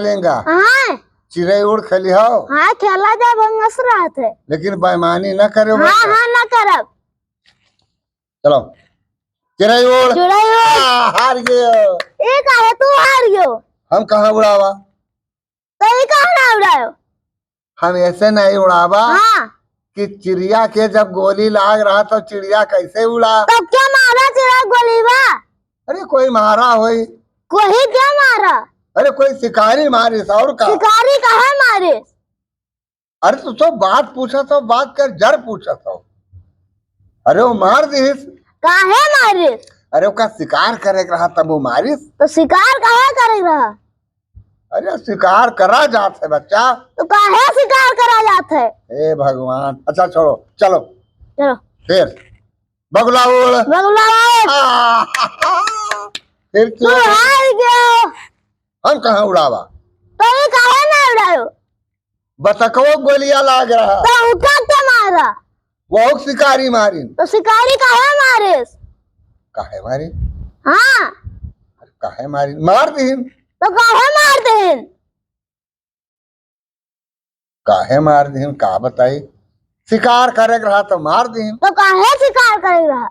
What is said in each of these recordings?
लेंगा। हाँ चिड़ै उड़ खेली हो। हाँ खेला जा भंगस रहा थे। लेकिन बेईमानी न करे। हाँ हाँ ना करब। चलो चिड़ै उड़। चिड़ै उड़। हार गयो। ये काहे तू हार गयो? हम कहाँ उड़ावा? तो ये कहाँ ना उड़ायो? हम ऐसे नहीं उड़ावा। हाँ कि चिड़िया के जब गोली लाग रहा तो चिड़िया कैसे उड़ा? तो क्या मारा चिड़ा गोली बा? अरे कोई मारा होई। कोई क्या मारा? अरे कोई शिकारी मारिस और का? शिकारी कहाँ मारे? अरे तू तो बात पूछा तो बात कर जड़ पूछा तो। अरे वो मार दीस। काहे मारे? अरे उसका शिकार करे रहा तब वो मारिस। तो शिकार काहे करे रहा? अरे शिकार करा जात है बच्चा। तो काहे शिकार करा जात है? हे भगवान। अच्छा छोड़ो चलो चलो फिर बगुला उड़। बगुला फिर तू हार गयो। हम कहाँ उड़ावा? तो ये काहे ना उड़ायो? बतखो गोलियां लाग रहा। तो उठा के मारा। वो शिकारी मारी। तो शिकारी काहे मारे? काहे मारी? हाँ काहे मारी? मार दी। तो काहे मारते हैं? काहे मार दी का बताई? शिकार करे रहा तो मार दी। तो काहे शिकार करे रहा?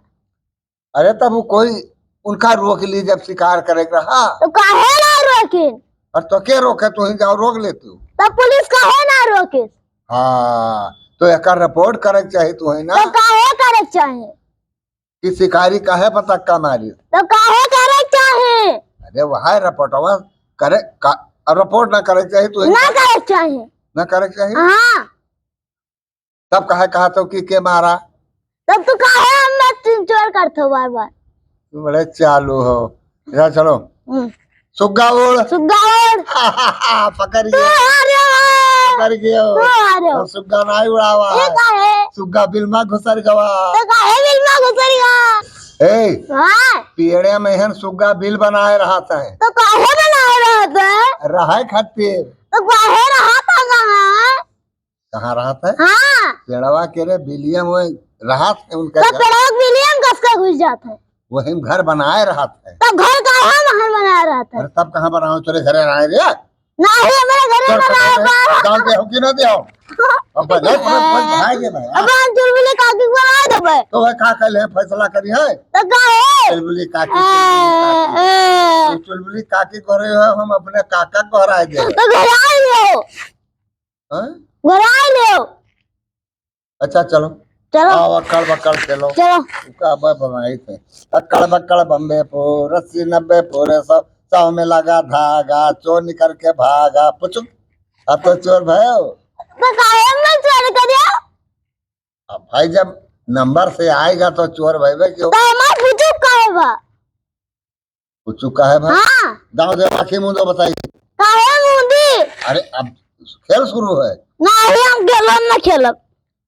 अरे तब वो कोई उनका रोक ली जब शिकार करे रहा। तो काहे ना रोके? और तो क्या रोके? तू ही जाओ रोक लेती हो। तो पुलिस काहे ना रोके? हाँ तो एक रिपोर्ट करे चाहिए तू है ना। तो काहे करे चाहिए? कि शिकारी काहे पतक्का मारी। तो काहे करे चाहिए? अरे वह रिपोर्टवा करे रिपोर्ट ना करे चाहिए तू ना करे चाहिए। ना करे चाहिए। हाँ तब कहे कहा तो कि के मारा? तब तो काहे हम चोर करते हो बार बार? तुम बड़े चालू हो। या चलो सुग्गा उड़। सुग्गा उड़। पकड़ तू गया। हारे हो। पकड़ गयो। तू हारे हो। सुग्गा नहीं उड़ावा। ये काहे? सुग्गा बिल में घुसर गवा। तो काहे बिल में घुसरिया? ए हाँ पेड़े में हन सुग्गा बिल बनाए रहा था। तो काहे बनाए रहते हैं? रहा खातिर। तो काहे रहा था कहाँ? कहाँ रहा था? हाँ पेड़वा के रे बिलियम वो रहा था उनका तो घर। पेड़ों विलियम कस का घुस जाता है। वही घर बनाए रहा था। तो घर काहे महल बनाया रहता है? अरे तब कहाँ बनाओ तेरे घरे आए रे? नहीं मेरे घर में बनाया। गाँव के हो कि ना दियो? अब बजाय भाई भाई। अब हम चुलबुली काकी बना देबे। तो वह का कल है फैसला करी है? तो काहे? चुलबुली काकी। चुलबुली काकी करे हो हम अपने काका को हराए दे। तो घर आ लियो। हैं? घर आ लियो। अच्छा चलो चलो आओ अक्कड़ बक्कड़ खेलो। चलो का बनाई थे अक्कड़ बक्कड़ बम्बे पो रस्सी 90 पूरे 100 में लगा धागा चोर निकल के भागा पुचुक। अब तो चोर भयो। तो काहे में चोरी करियो? अब भाई जब नंबर से आएगा तो चोर भाई क्यों? तो हमार पुचुक काहे बा? पुचुक का है भाई? हाँ दाव दे आखी मुंह दो बताइए। काहे मुंडी? अरे अब खेल शुरू है। नहीं हम खेलब ना खेलब।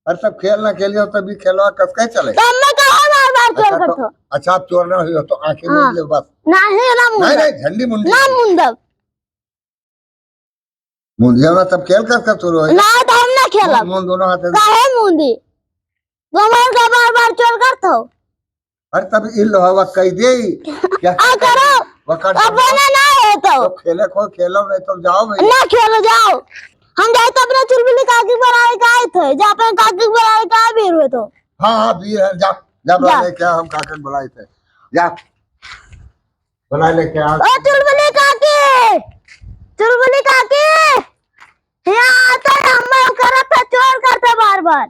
अरे सब खेल ना खेलियो तभी खेलवा कस के चले। तो मैं कहाँ बार बार चोर करते हो? अच्छा आप चोर ना हो तो आंखें मूंद ले बस। नहीं ना मुंडब। नहीं झंडी मुंडी ना मुंडब। मुंडिया ना तब खेल कर शुरू है। ना तो हम ना खेलब। मुंड दोनों हाथ। काहे मुंडी? तुम का बार बार चोर करते हो? अरे तब इल हवा कह दे क्या आ करो। वकर अब बना ना हो तो खेले को खेलो नहीं तो जाओ भाई। ना खेलो जाओ। हम जाए तो अपने चुलबुली काकी बनाए का आए थे। जा पे काकी बनाए का भी हुए तो। हाँ हाँ वीर है जा जा बुला ले क्या हम काका बुलाए थे। जा बुला ले क्या। ओ चुलबुली काकी। चुलबुली काकी। यहाँ आता है हम करते चोर करते बार बार।